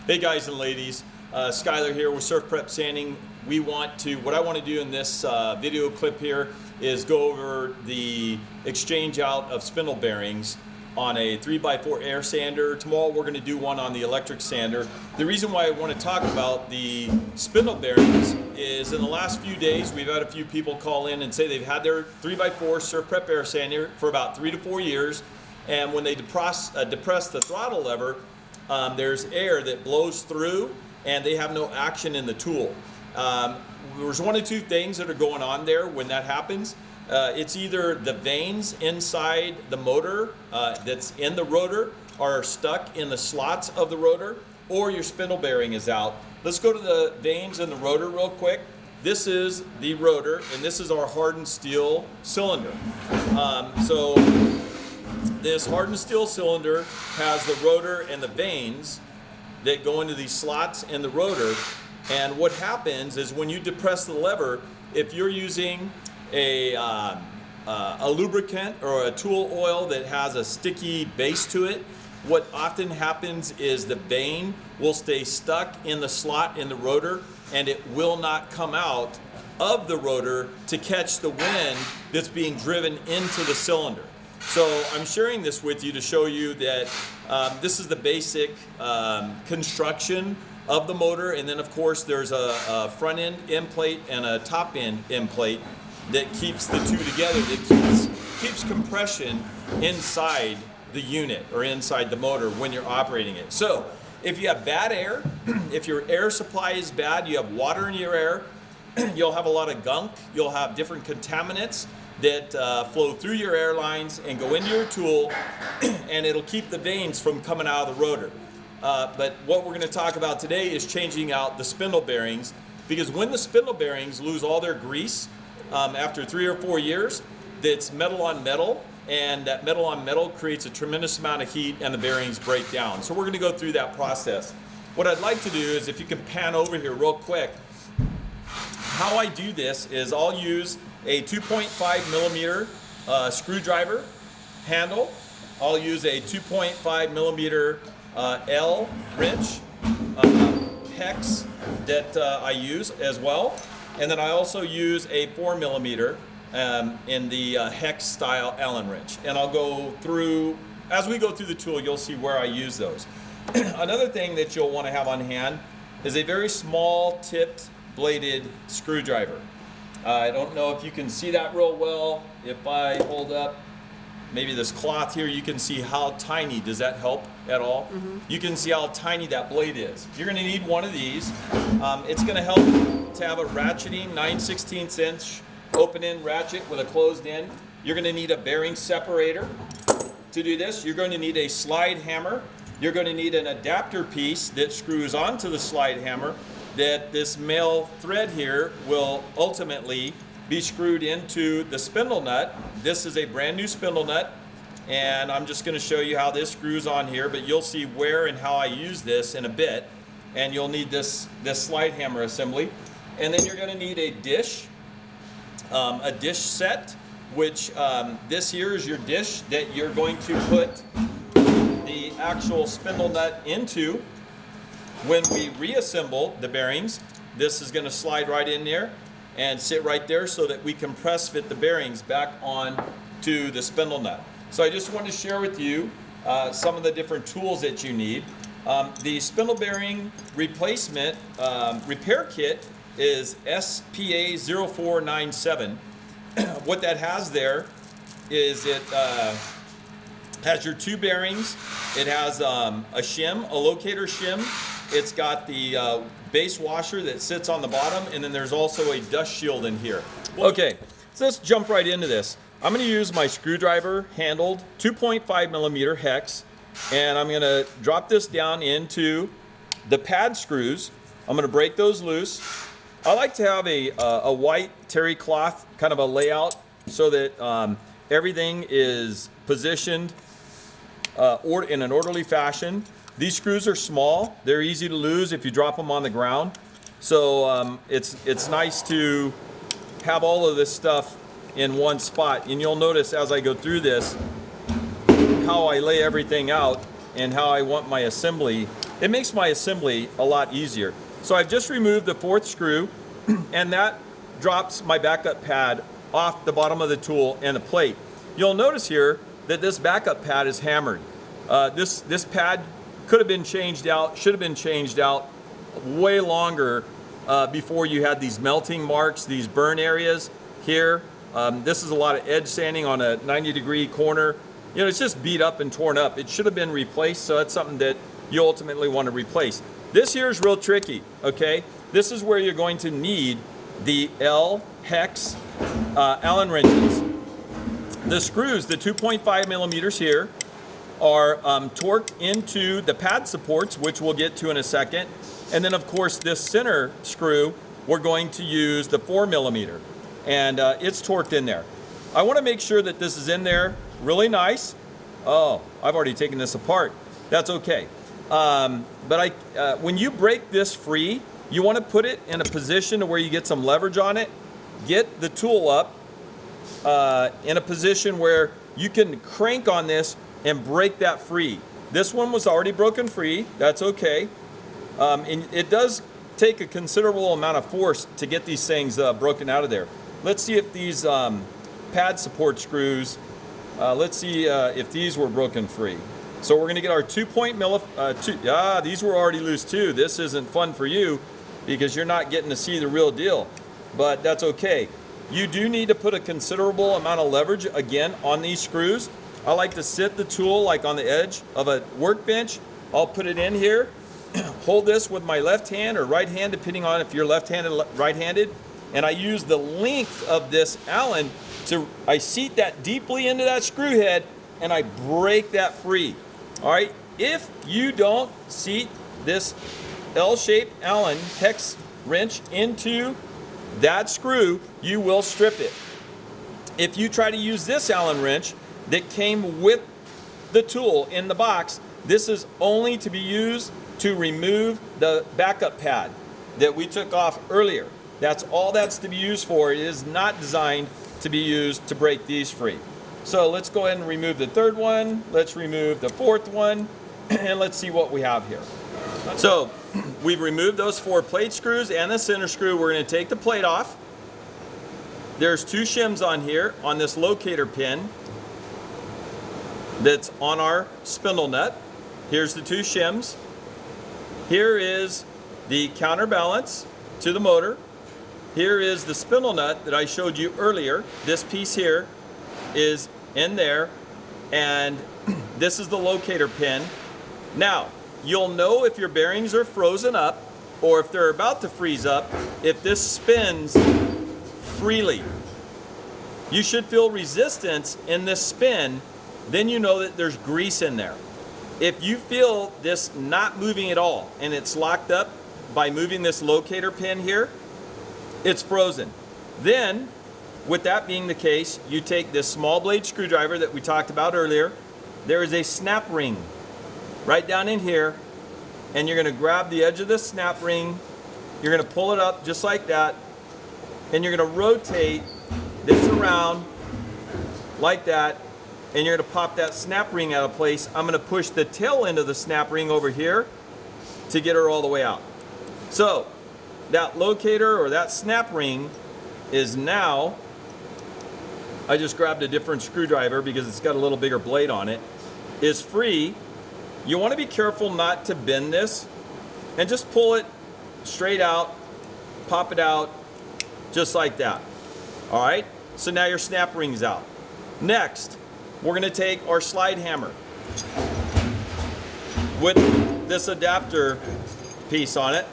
Hey guys and ladies, Skyler here with SurfPrep Sanding. What I want to do in this video clip here is go over the exchange out of spindle bearings on a 3x4 air sander. Tomorrow we're going to do one on the electric sander. The reason why I want to talk about the spindle bearings is in the last few days we've had a few people call in and say they've had their 3x4 SurfPrep air sander for about 3 to 4 years, and when they depress the throttle lever, there's air that blows through and they have no action in the tool. There's one of two things that are going on there when that happens. It's either the vanes inside the motor that's in the rotor are stuck in the slots of the rotor, or your spindle bearing is out. Let's go to the vanes in the rotor real quick. This is the rotor and this is our hardened steel cylinder. So this hardened steel cylinder has the rotor and the vanes that go into these slots in the rotor. And what happens is when you depress the lever, if you're using a lubricant or a tool oil that has a sticky base to it, what often happens is the vane will stay stuck in the slot in the rotor and it will not come out of the rotor to catch the wind that's being driven into the cylinder. So I'm sharing this with you to show you that this is the basic construction of the motor, and then of course there's a front end end plate and a top end end plate that keeps the two together, that keeps compression inside the unit or inside the motor when you're operating it. So if you have bad air, if your air supply is bad, you have water in your air, you'll have a lot of gunk, you'll have different contaminants that flow through your air lines and go into your tool, and it'll keep the vanes from coming out of the rotor. But what we're going to talk about today is changing out the spindle bearings, because when the spindle bearings lose all their grease after 3 or 4 years, that's metal on metal, and that metal on metal creates a tremendous amount of heat and the bearings break down. So we're going to go through that process. What I'd like to do is, if you can pan over here real quick, how I do this is I'll use a 2.5 millimeter screwdriver handle. I'll use a 2.5 millimeter L wrench hex that I use as well, and then I also use a 4 millimeter in the hex style Allen wrench. And I'll go through, as we go through the tool, you'll see where I use those. Another thing that you'll want to have on hand is a very small tipped bladed screwdriver. I don't know if you can see that real well. If I hold up maybe this cloth here, you can see how tiny. Does that help at all? Mm-hmm. You can see how tiny that blade is. You're going to need one of these. It's going to help to have a ratcheting 9/16 inch open end ratchet with a closed end. You're going to need a bearing separator to do this. You're going to need a slide hammer. You're going to need an adapter piece that screws onto the slide hammer, that this male thread here will ultimately be screwed into the spindle nut. This is a brand new spindle nut, and I'm just going to show you how this screws on here, but you'll see where and how I use this in a bit. And you'll need this slide hammer assembly, and then you're going to need a dish set, which this here is your dish that you're going to put the actual spindle nut into. When we reassemble the bearings, this is going to slide right in there and sit right there so that we can press fit the bearings back on to the spindle nut. So I just wanted to share with you some of the different tools that you need. The spindle bearing replacement repair kit is SPA 0497. What that has there is it has your two bearings. It has a shim, a locator shim. It's got the base washer that sits on the bottom, and then there's also a dust shield in here. Okay, so let's jump right into this. I'm going to use my screwdriver handled 2.5 millimeter hex, and I'm going to drop this down into the pad screws. I'm going to break those loose. I like to have a white terry cloth kind of a layout so that everything is positioned in an orderly fashion. These screws are small. They're easy to lose if you drop them on the ground. So it's nice to have all of this stuff in one spot. And you'll notice as I go through this how I lay everything out and how I want my assembly it makes my assembly a lot easier. So I've just removed the 4th screw, and that drops my backup pad off the bottom of the tool and the plate. You'll notice here that this backup pad is hammered. This pad could have been changed out, should have been changed out way longer before you had these melting marks, these burn areas here. This is a lot of edge sanding on a 90-degree corner. You know, it's just beat up and torn up. It should have been replaced, so that's something that you ultimately want to replace. This here is real tricky, okay? This is where you're going to need the L hex Allen wrenches. The screws, the 2.5 millimeters here, are torqued into the pad supports, which we'll get to in a second. And then of course this center screw, we're going to use the 4 millimeter, and it's torqued in there. I want to make sure that this is in there really nice. Oh, I've already taken this apart. That's okay. But when you break this free, you want to put it in a position to where you get some leverage on it. Get the tool up in a position where you can crank on this and break that free. This one was already broken free. That's okay. And it does take a considerable amount of force to get these things broken out of there. Let's see if these pad support screws, let's see if these were broken free. So we're going to get our 2.0 these were already loose too. This isn't fun for you because you're not getting to see the real deal, but that's okay. You do need to put a considerable amount of leverage again on these screws. I like to sit the tool like on the edge of a workbench. I'll put it in here, hold this with my left hand or right hand, depending on if you're left-handed or right-handed, and I use the length of this Allen I seat that deeply into that screw head and I break that free. All right, if you don't seat this L-shaped Allen hex wrench into that screw, you will strip it. If you try to use this Allen wrench that came with the tool in the box, this is only to be used to remove the backup pad that we took off earlier. That's all that's to be used for. It is not designed to be used to break these free. So let's go ahead and remove the 3rd one. Let's remove the 4th one, and let's see what we have here. So we've removed those 4 plate screws and the center screw. We're going to take the plate off. There's 2 shims on here on this locator pin that's on our spindle nut. Here's the 2 shims. Here is the counterbalance to the motor. Here is the spindle nut that I showed you earlier. This piece here is in there, and this is the locator pin. Now, you'll know if your bearings are frozen up or if they're about to freeze up if this spins freely. You should feel resistance in this spin, then you know that there's grease in there. If you feel this not moving at all and it's locked up by moving this locator pin here, it's frozen. Then, with that being the case, you take this small blade screwdriver that we talked about earlier. There is a snap ring right down in here, and you're going to grab the edge of the snap ring. You're going to pull it up just like that, and you're going to rotate this around like that, and you're going to pop that snap ring out of place. I'm going to push the tail end of the snap ring over here to get her all the way out. So that locator or that snap ring is now, I just grabbed a different screwdriver because it's got a little bigger blade on it, is free. You want to be careful not to bend this, and just pull it straight out, pop it out, just like that. All right, so now your snap ring's out. Next, we're going to take our slide hammer with this adapter piece on it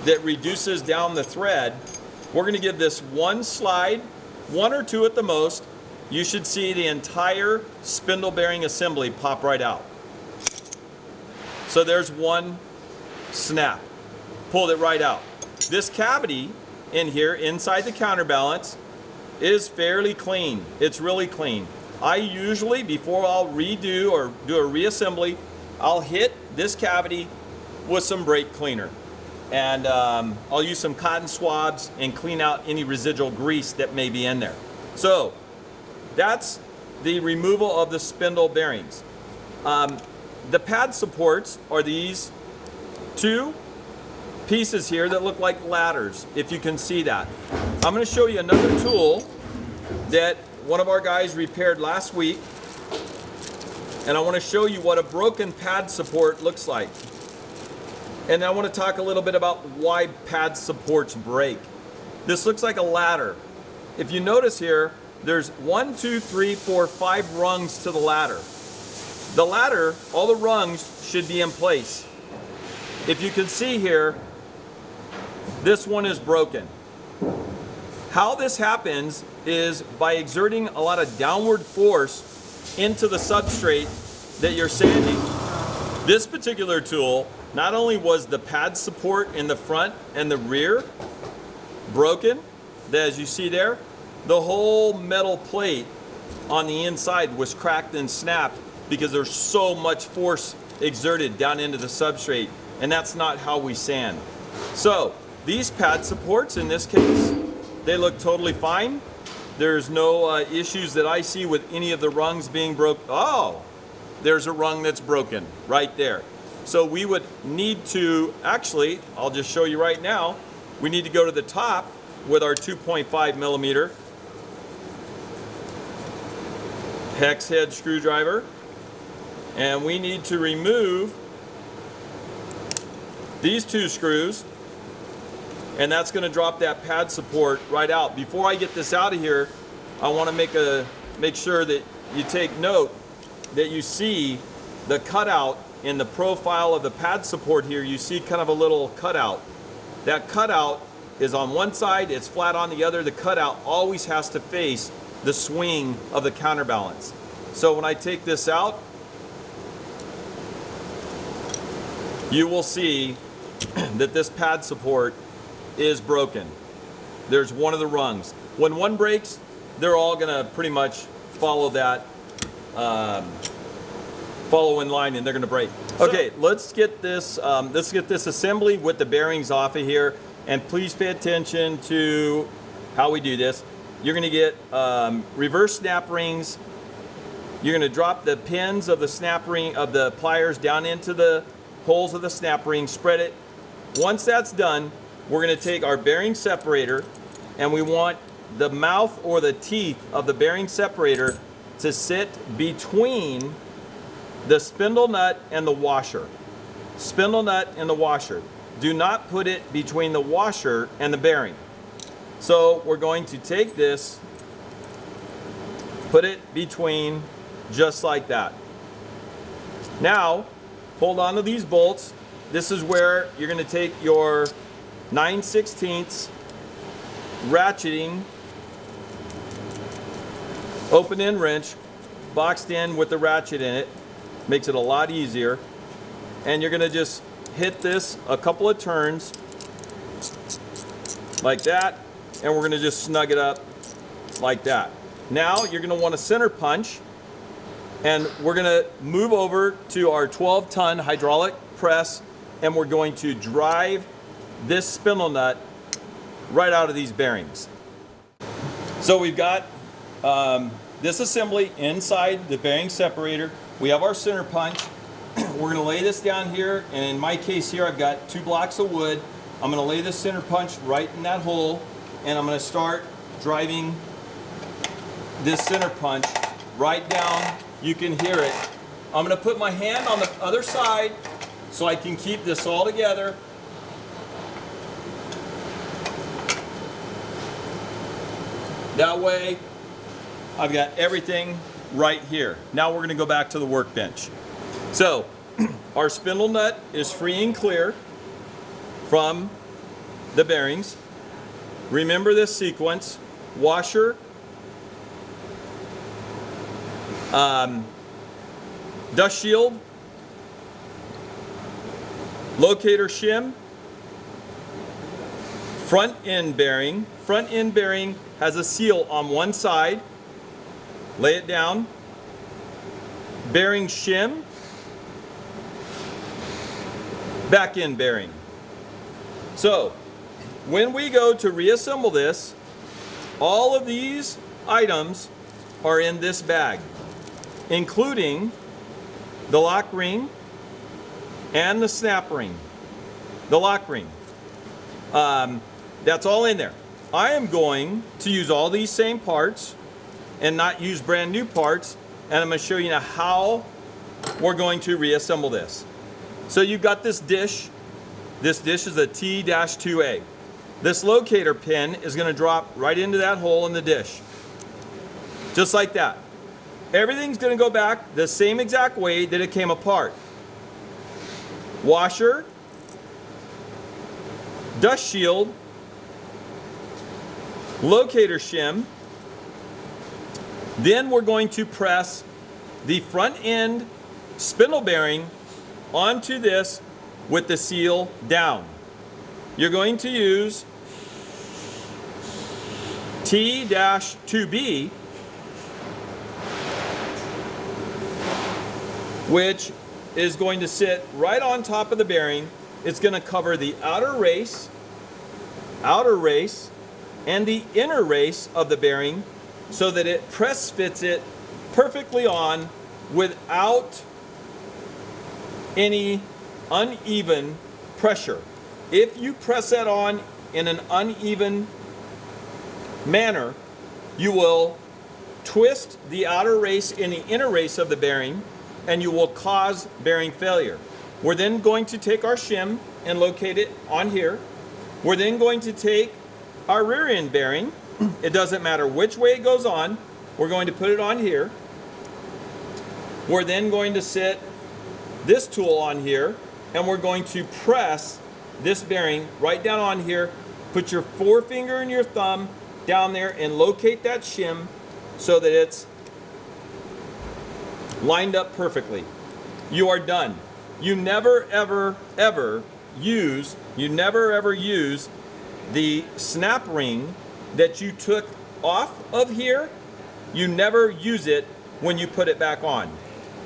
that reduces down the thread. We're going to give this one slide, 1 or 2 at the most. You should see the entire spindle bearing assembly pop right out. So there's one snap, pulled it right out. This cavity in here inside the counterbalance is fairly clean. It's really clean. I usually, before I'll redo or do a reassembly, I'll hit this cavity with some brake cleaner. And I'll use some cotton swabs and clean out any residual grease that may be in there. So that's the removal of the spindle bearings. The pad supports are these two pieces here that look like ladders, if you can see that. I'm going to show you another tool that one of our guys repaired last week, and I want to show you what a broken pad support looks like. And I want to talk a little bit about why pad supports break. This looks like a ladder. If you notice here, there's 1, 2, 3, 4, 5 rungs to the ladder. The ladder, all the rungs should be in place. If you can see here, this one is broken. How this happens is by exerting a lot of downward force into the substrate that you're sanding. This particular tool, not only was the pad support in the front and the rear broken, as you see there, the whole metal plate on the inside was cracked and snapped because there's so much force exerted down into the substrate, and that's not how we sand. So these pad supports in this case, they look totally fine. There's no issues that I see with any of the rungs being broke. Oh, there's a rung that's broken right there. So we would need to, actually, I'll just show you right now, we need to go to the top with our 2.5 millimeter hex head screwdriver, and we need to remove these two screws, and that's going to drop that pad support right out. Before I get this out of here, I want to make sure that you take note that you see the cutout in the profile of the pad support here. You see kind of a little cutout. That cutout is on one side, it's flat on the other. The cutout always has to face the swing of the counterbalance. So when I take this out, you will see that this pad support is broken. There's one of the rungs. When one breaks, they're all gonna pretty much follow that, follow in line, and they're gonna break. Okay, let's get this assembly with the bearings off of here, and please pay attention to how we do this. You're gonna get reverse snap rings. You're gonna drop the pins of the snap ring of the pliers down into the holes of the snap ring, spread it. Once that's done, we're gonna take our bearing separator, and we want the mouth or the teeth of the bearing separator to sit between the spindle nut and the washer. Spindle nut and the washer. Do not put it between the washer and the bearing. So we're going to take this, put it between, just like that. Now, hold on to these bolts. This is where you're going to take your 9/16 ratcheting open end wrench, boxed in with the ratchet in it. Makes it a lot easier. And you're going to just hit this a couple of turns like that, and we're going to just snug it up like that. Now you're going to want a center punch, and we're going to move over to our 12-ton hydraulic press, and we're going to drive this spindle nut right out of these bearings. So we've got this assembly inside the bearing separator. We have our center punch. We're going to lay this down here, and in my case here I've got 2 blocks of wood. I'm going to lay this center punch right in that hole, and I'm going to start driving this center punch right down. You can hear it. I'm going to put my hand on the other side so I can keep this all together. That way I've got everything right here. Now we're going to go back to the workbench. So our spindle nut is free and clear from the bearings. Remember this sequence: washer, dust shield, locator shim, front end bearing. Front end bearing has a seal on one side. Lay it down. Bearing shim, back end bearing. So when we go to reassemble this, all of these items are in this bag, including the lock ring and the snap ring. the lock ring. That's all in there. I am going to use all these same parts and not use brand new parts, and I'm going to show you now how we're going to reassemble this. So you've got this dish. This dish is a T-2A. This locator pin is going to drop right into that hole in the dish. Just like that. Everything's going to go back the same exact way that it came apart. Washer, dust shield, locator shim. Then we're going to press the front end spindle bearing onto this with the seal down. You're going to use T-2B, which is going to sit right on top of the bearing. It's going to cover the outer race, and the inner race of the bearing so that it press fits it perfectly on without any uneven pressure. If you press that on in an uneven manner, you will twist the outer race and the inner race of the bearing, and you will cause bearing failure. We're then going to take our shim and locate it on here. We're then going to take our rear end bearing. It doesn't matter which way it goes on. We're going to put it on here. We're then going to sit this tool on here, and we're going to press this bearing right down on here. Put your forefinger and your thumb down there and locate that shim so that it's lined up perfectly. You are done. You never ever use the snap ring that you took off of here. You never use it when you put it back on.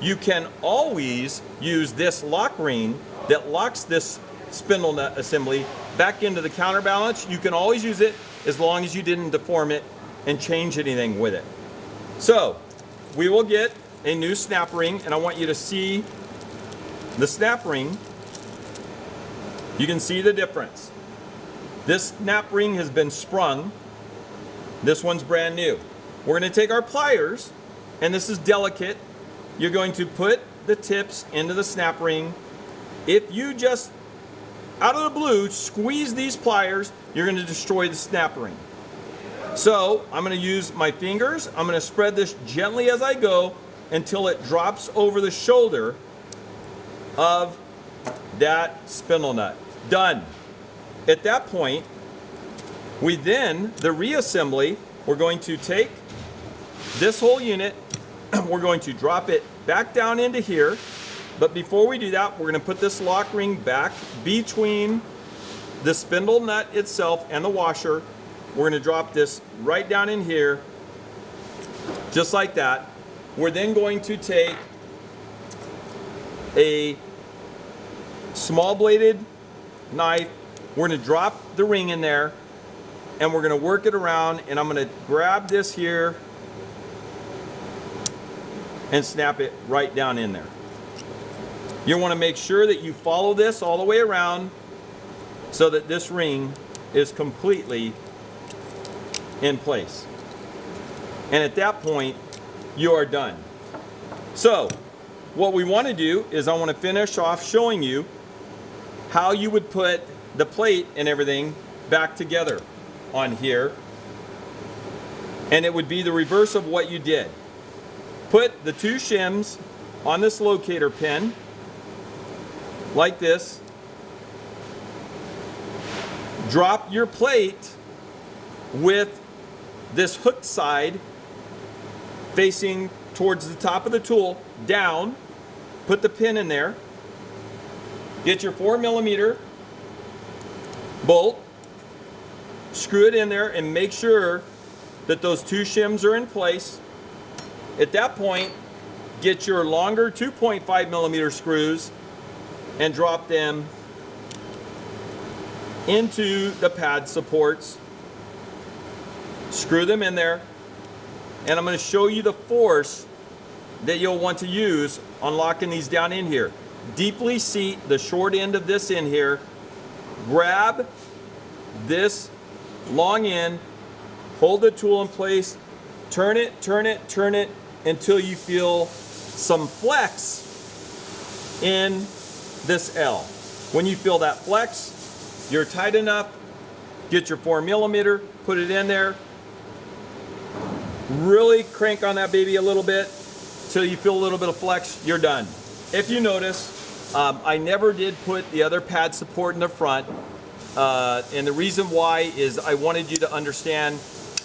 You can always use this lock ring that locks this spindle nut assembly back into the counterbalance. You can always use it as long as you didn't deform it and change anything with it. So we will get a new snap ring, and I want you to see the snap ring. You can see the difference. This snap ring has been sprung. This one's brand new. We're going to take our pliers, and this is delicate. You're going to put the tips into the snap ring. If you just, out of the blue, squeeze these pliers, you're going to destroy the snap ring. So I'm going to use my fingers. I'm going to spread this gently as I go until it drops over the shoulder of that spindle nut. Done. At that point, the reassembly, we're going to take this whole unit, we're going to drop it back down into here. But before we do that, we're going to put this lock ring back between the spindle nut itself and the washer. We're going to drop this right down in here, just like that. We're then going to take a small bladed knife. We're going to drop the ring in there, and we're going to work it around, and I'm going to grab this here and snap it right down in there. You want to make sure that you follow this all the way around so that this ring is completely in place. And at that point, you are done. So what we want to do is I want to finish off showing you how you would put the plate and everything back together on here. And it would be the reverse of what you did. Put the two shims on this locator pin like this. Drop your plate with this hooked side facing towards the top of the tool down. Put the pin in there. Get your 4mm bolt. Screw it in there and make sure that those two shims are in place. At that point, get your longer 2.5mm screws and drop them into the pad supports. Screw them in there, and I'm going to show you the force that you'll want to use on locking these down in here. Deeply seat the short end of this in here grab this long end, hold the tool in place, turn it until you feel some flex in this L. When you feel that flex, you're tight enough, get your 4mm, put it in there, really crank on that baby a little bit till you feel a little bit of flex, you're done. If you notice, I never did put the other pad support in the front, and the reason why is I wanted you to understand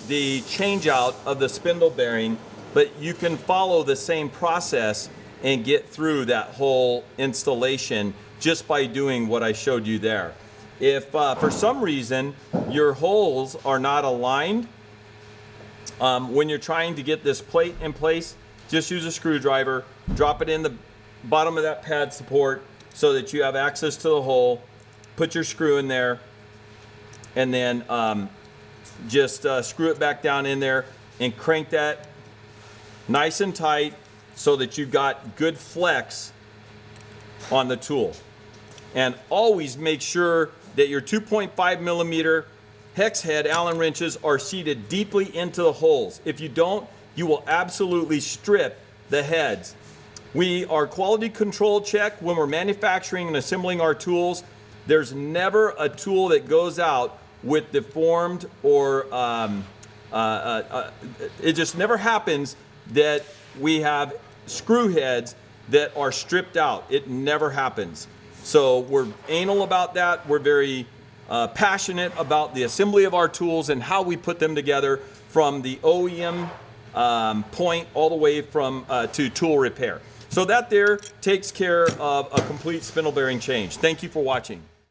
the changeout of the spindle bearing, but you can follow the same process and get through that whole installation just by doing what I showed you there. If for some reason your holes are not aligned, when you're trying to get this plate in place, just use a screwdriver, drop it in the bottom of that pad support so that you have access to the hole, put your screw in there, and then just screw it back down in there and crank that nice and tight so that you've got good flex on the tool. And always make sure that your 2.5mm hex head Allen wrenches are seated deeply into the holes. If you don't, you will absolutely strip the heads. We are quality control check when we're manufacturing and assembling our tools. There's never a tool that goes out with deformed or it just never happens that we have screw heads that are stripped out. It never happens. So we're anal about that. We're very passionate about the assembly of our tools and how we put them together from the OEM point all the way from to tool repair. So that there takes care of a complete spindle bearing change. Thank you for watching.